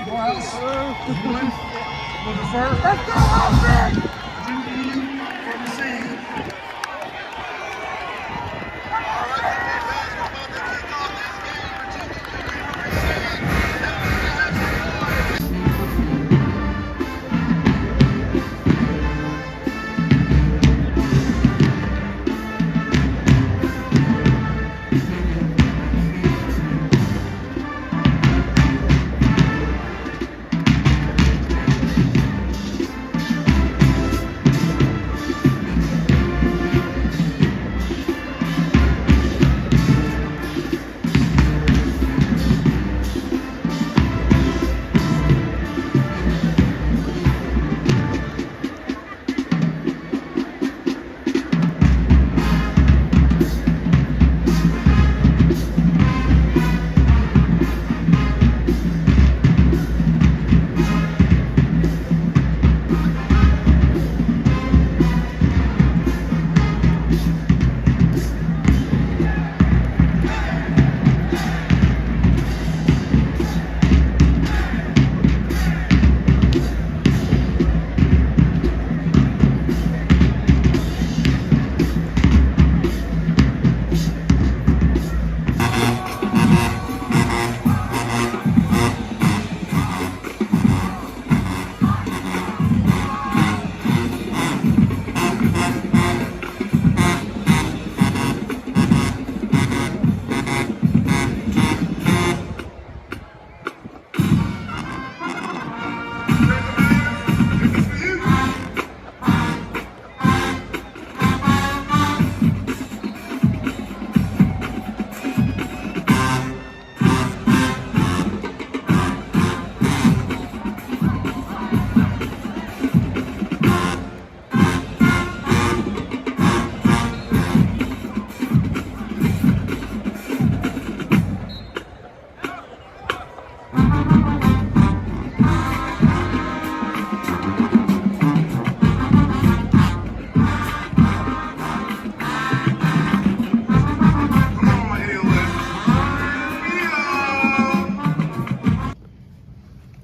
Morehouse, moving forward. Let's go, offense! From the scene.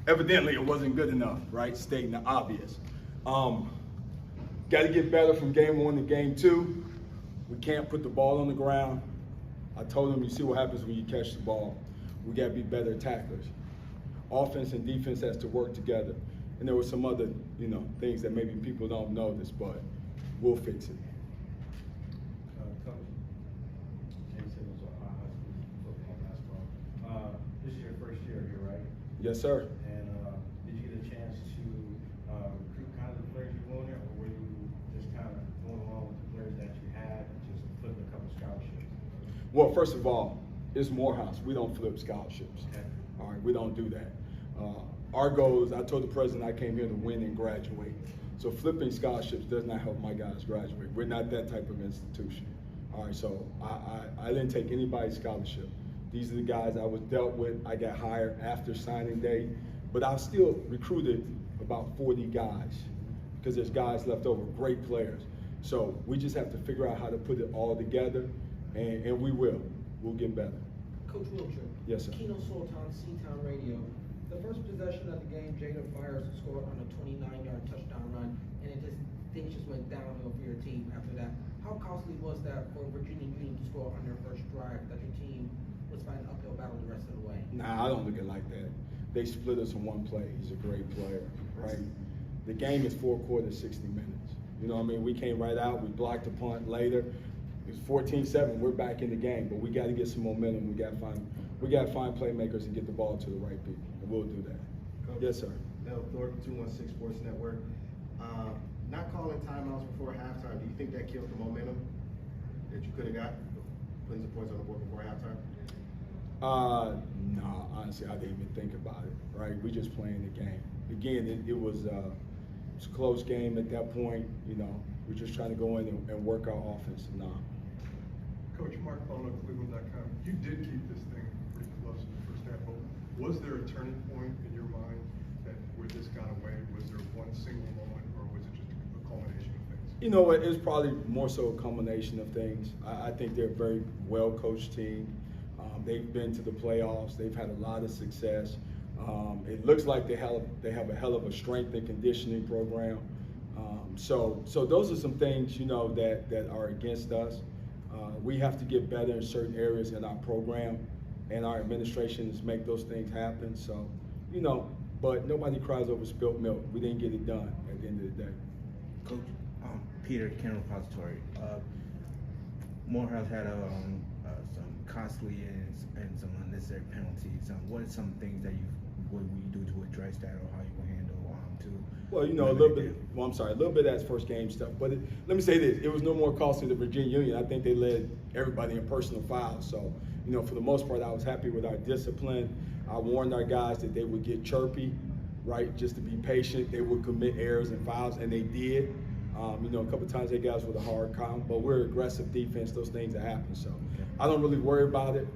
Evidently, it wasn't good enough, right? Stating the obvious. Got to get better from game 1 to game 2. We can't put the ball on the ground. I told them, you see what happens when you catch the ball. We got to be better tacklers. Offense and defense has to work together. And there were some other, things that maybe people don't notice, but we'll fix it. Coach, James Simmons, high school football, basketball. This is your first year here, right? Yes, sir. And did you get a chance to recruit kind of the players you wanted, or were you just kind of going along with the players that you had and just flipping a couple scholarships? Well, first of all, it's Morehouse. We don't flip scholarships. Okay. All right, we don't do that. Our goal is, I told the president I came here to win and graduate. So flipping scholarships does not help my guys graduate. We're not that type of institution. All right, so I didn't take anybody's scholarship. These are the guys I was dealt with. I got hired after signing day, but I still recruited about 40 guys because there's guys left over, great players. So we just have to figure out how to put it all together, and we will. We'll get better. Coach Wiltshire. Yes, sir. Keno Sultan, C-Town Radio. The first possession of the game, Jada Fires scored on a 29-yard touchdown run, and things just went downhill for your team after that. How costly was that for Virginia Union to score on their first drive, that your team was fighting uphill battle the rest of the way? Nah, I don't look at it like that. They split us in one play. He's a great player, right? The game is 4 quarters, 60 minutes. You know what I mean? We came right out. We blocked the punt later. It's 14-7. We're back in the game, but we got to get some momentum. We got to find playmakers and get the ball to the right people, and we'll do that. Coach, Yes, sir. Mel Thorpe, 216 Sports Network. Not calling timeouts before halftime, do you think that killed the momentum that you could have got, putting some points on the board before halftime? No, honestly, I didn't even think about it, right? We just playing the game. Again, it was a close game at that point. You know, we're just trying to go in and work our offense. No. Coach Mark Polo, Cleveland.com. You did keep this thing pretty close in the first half. But was there a turning point in your mind that where this got away? Was there one single moment, or was it just a culmination of things? You know what? It was probably more so a combination of things. I think they're a very well-coached team. They've been to the playoffs. They've had a lot of success. It looks like they have a hell of a strength and conditioning program. So those are some things, you know, that are against us. We have to get better in certain areas in our program, and our administrations make those things happen. So, you know, but nobody cries over spilt milk. We didn't get it done at the end of the day. Coach, Peter, Karen Repository. Morehouse had some costly and some unnecessary penalties. What are some things that what will you do to address that, or how you will handle to? Well, you know, a little bit. Well, I'm sorry, a little bit of that's first game stuff. But let me say this: it was no more costly than Virginia Union. I think they led everybody in personal fouls. So, you know, for the most part, I was happy with our discipline. I warned our guys that they would get chirpy, right? Just to be patient. They would commit errors and fouls, and they did. You know, a couple of times they got us with a hard count, but we're aggressive defense. Those things that happen. So, I don't really worry about it.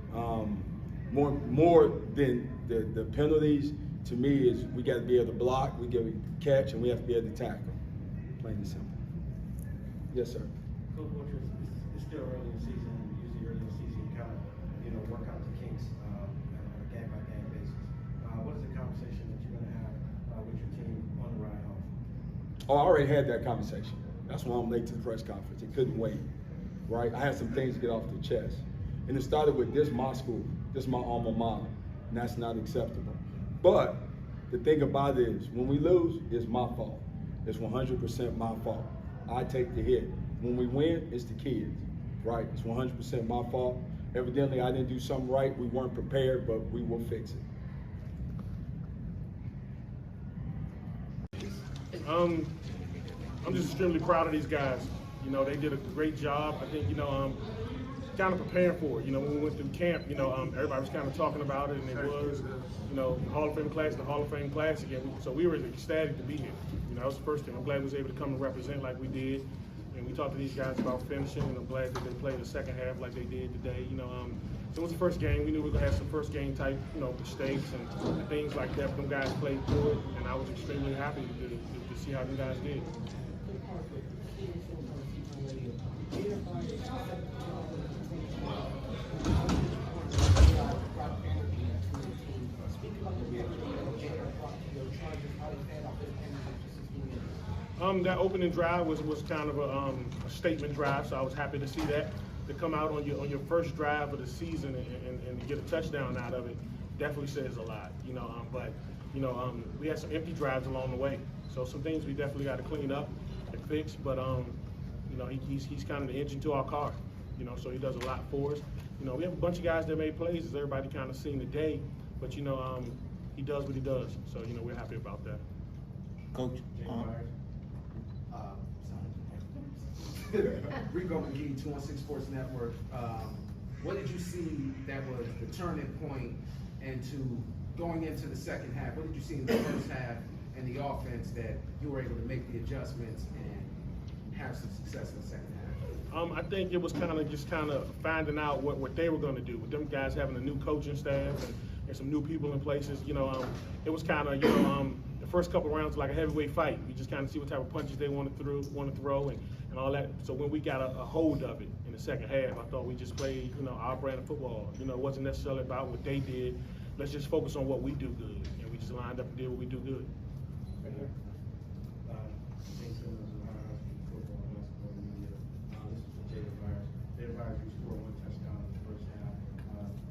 More than the penalties, to me, is we got to be able to block, we got to catch, and we have to be able to tackle. Plain and simple. Yes, sir. Coach Wiltshire, it's still early in the season. Usually early in the season, you kind of, work out the kinks on a game-by-game basis. What is the conversation that you're going to have with your team on the ride home? Oh, I already had that conversation. That's why I'm late to the press conference. It couldn't wait, right? I had some things to get off the chest. And it started with this my school, this my alma mater, and that's not acceptable. But the thing about it is, when we lose, it's my fault. It's 100% my fault. I take the hit. When we win, it's the kids, right? It's 100% my fault. Evidently, I didn't do something right. We weren't prepared, but we will fix it. I'm just extremely proud of these guys. You know, they did a great job. I think, kind of preparing for it. You know, when we went through camp, everybody was kind of talking about it, and it was, Hall of Fame class, the Hall of Fame class again. So we were ecstatic to be here. That was the first thing. I'm glad we was able to come and represent like we did. And we talked to these guys about finishing, and I'm glad that they played the second half like they did today. It was the first game. We knew we were gonna have some first game type, mistakes and things like that. But them guys played through it, and I was extremely happy to see how them guys did. That opening drive was kind of a statement drive, so I was happy to see that. To come out on your first drive of the season and get a touchdown out of it definitely says a lot, But we had some empty drives along the way, so some things we definitely got to clean up and fix. But he's kind of the engine to our car, so he does a lot for us. We have a bunch of guys that made plays, as everybody kind of seen today, but he does what he does, so we're happy about that. Coach, Rico McGee, 216 Sports Network. What did you see that was the turning point into going into the second half? What did you see in the first half and the offense that you were able to make the adjustments and have some success in the second half? I think it was kind of finding out what they were going to do. With them guys having a new coaching staff and some new people in places, it was kind of, the first couple rounds like a heavyweight fight. We just kind of see what type of punches they want to throw and all that. So when we got a hold of it, the second half. I thought we just played, you know, our brand of football. You know, it wasn't necessarily about what they did. Let's just focus on what we do good, and we just lined up and did what we do good. James Simmons, Morehouse football and basketball media. This is for Jada Byers. Jada Byers, you scored 1 touchdown in the first half.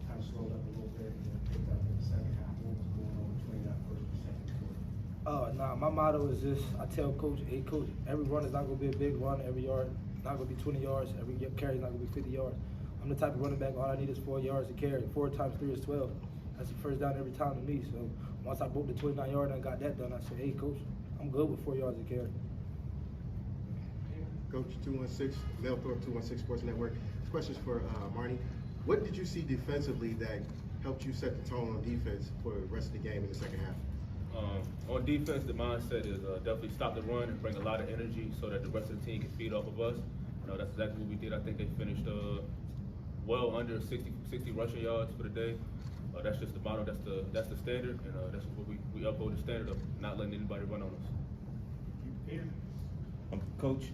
Kind of slowed up a little bit and then picked up in the second half. What was going on between that first and second quarter? Nah, my motto is this. I tell coach, hey coach, every run is not gonna be a big run, every yard not gonna be 20 yards, every carry is not gonna be 50 yards. I'm the type of running back, all I need is 4 yards to carry. 4 times 3 is 12. That's the first down every time to me. So once I broke the 29-yard and got that done, I said, hey coach, I'm good with 4 yards to carry. Coach 216, Mel Thorpe, 216 Sports Network. This question's for Marnie. What did you see defensively that helped you set the tone on defense for the rest of the game in the second half? On defense, the mindset is definitely stop the run and bring a lot of energy so that the rest of the team can feed off of us. You know, that's exactly what we did. I think they finished well under 60 rushing yards for the day. That's just the motto. That's the standard, and that's what we uphold the standard of not letting anybody run on us. Coach,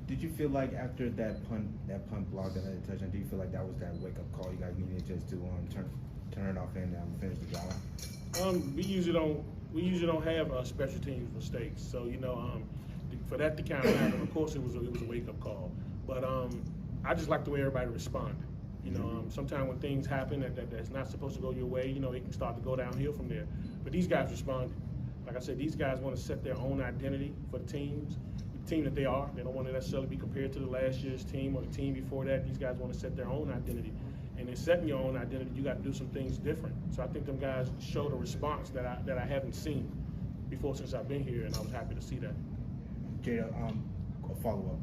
did you feel like after that punt block that had a touchdown, do you feel like that was that wake up call you guys needed just to turn it off and finish the job? We usually don't have special teams mistakes, so you know, for that to kind of happen, of course it was a wake up call. But I just like the way everybody responded. You know, sometimes when things happen that's not supposed to go your way, you know, it can start to go downhill from there. But these guys responded. Like I said, these guys want to set their own identity for the team that they are. They don't want to necessarily be compared to the last year's team or the team before that. These guys want to set their own identity. And in setting your own identity, you got to do some things different. So I think them guys showed a response that I haven't seen before since I've been here, and I was happy to see that. Jada, a follow-up.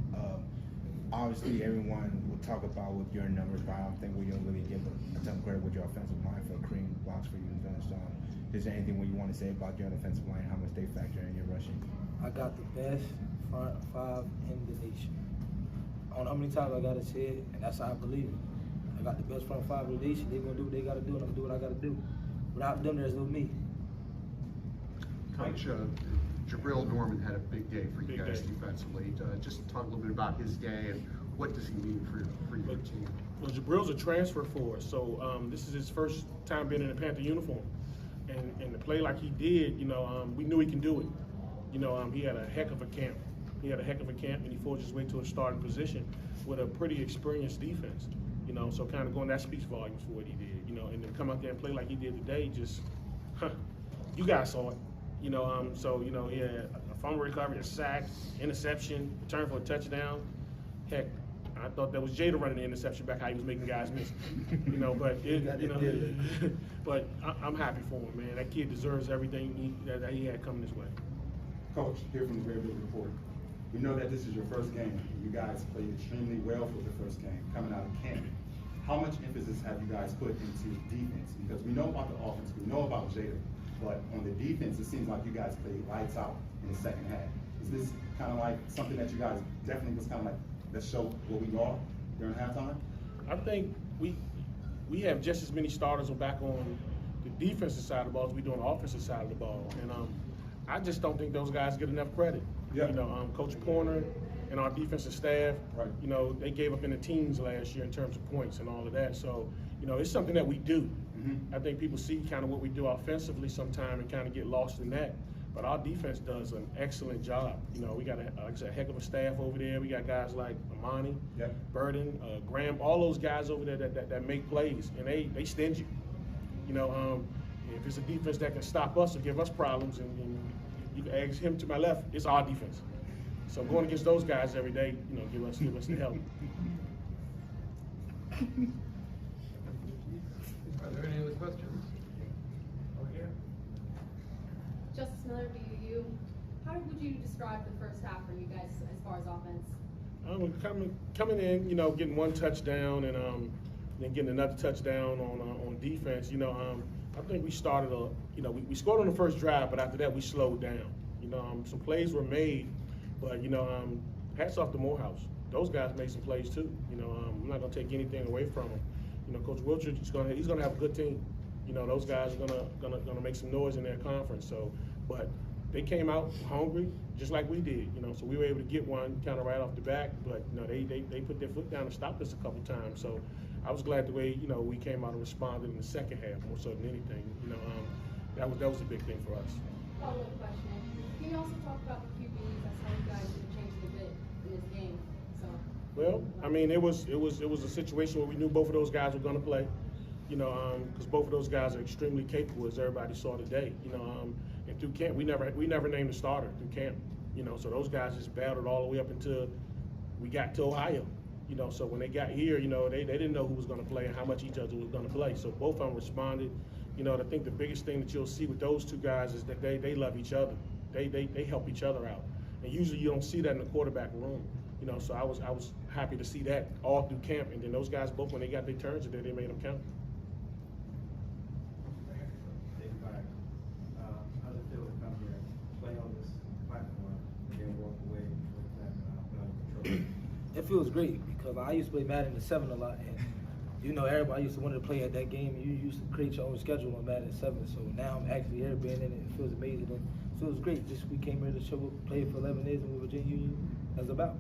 Obviously, everyone will talk about with your numbers, but I don't think we don't really give a ton of credit with your offensive line for creating blocks for you and finish. Is there anything you want to say about your offensive line, how much they factor in your rushing? I got the best front 5 in the nation. I don't know how many times I gotta say it, and that's how I believe it. I got the best front 5 in the nation. They're gonna do what they gotta do, and I'm gonna do what I gotta do. Without them, there's no me. Coach, Jabril Norman had a big day for you guys defensively. Just talk a little bit about his day and what does he mean for your team? Well, Jabril's a transfer for us, so this is his first time being in a Panther uniform. And to play like he did, you know, we knew he can do it. You know, he had a heck of a camp. And he forged his way to a starting position with a pretty experienced defense. You know, so kind of that speaks volumes for what he did. You know, and to come out there and play like he did today, just, you guys saw it. You know, so, you know, he had a fumble recovery, a sack, interception, return for a touchdown. Heck, I thought that was Jada running the interception back, how he was making guys miss. You know, but but I'm happy for him, man. That kid deserves everything that he had coming his way. Coach, here from the Red River Report. We know that this is your first game. You guys played extremely well for the first game coming out of camp. How much emphasis have you guys put into defense? Because we know about the offense, we know about Jada, but on the defense, it seems like you guys played lights out in the second half. Is this kind of like something that you guys definitely was kind of like, let's show what we are during halftime? I think we have just as many starters back on the defensive side of the ball as we do on the offensive side of the ball. And I just don't think those guys get enough credit. Yeah. You know, Coach Porter and our defensive staff, right. You know, they gave up in the teens last year in terms of points and all of that. So, you know, it's something that we do. I think people see kind of what we do offensively sometime and kind of get lost in that. But our defense does an excellent job. You know, we got a heck of a staff over there. We got guys like Amani, Burden, Graham, all those guys over there that make plays, and they stingy. You know, if it's a defense that can stop us or give us problems, and you can ask him to my left, it's our defense. So going against those guys every day, you know, give us the help. Are there any other questions? Over here. Justice Miller, how would you describe the first half for you guys as far as offense? Coming in, you know, getting one touchdown and then getting another touchdown on defense. You know, I think we started we scored on the first drive, but after that we slowed down. You know, some plays were made, but you know, hats off to Morehouse. Those guys made some plays too. You know, I'm not gonna take anything away from them. You know, Coach Wiltshire he's gonna have a good team. You know, those guys are gonna make some noise in their conference. So, but they came out hungry, just like we did, you know. So we were able to get one kind of right off the back, but you know, they put their foot down and stopped us a couple times. So I was glad the way, you know, we came out and responded in the second half more so than anything. You know, that was a big thing for us. Follow-up question. Can you also talk about the QBs? That's how you guys have changed a bit in this game. So. Well, I mean, it was a situation where we knew both of those guys were going to play, you know, because both of those guys are extremely capable, as everybody saw today, you know. And through camp, we never named a starter through camp, you know. So those guys just battled all the way up until we got to Ohio, you know. So when they got here, you know, they didn't know who was going to play and how much each other was going to play. So both of them responded. You know, I think the biggest thing that you'll see with those two guys is that they love each other. They help each other out, and usually you don't see that in the quarterback room. You know, so I was happy to see that all through camp, and then those guys both, when they got their turns today, they made them count. How does it feel to come here, play on this platform, and then walk away with that control? It feels great because I used to play Madden 7 a lot, and you know, everybody used to want to play at that game. You used to create your own schedule on Madden 7, so now I'm actually here being in it. It feels amazing. It feels great. Just we came here to show what played for 11 days and what Virginia Union is about.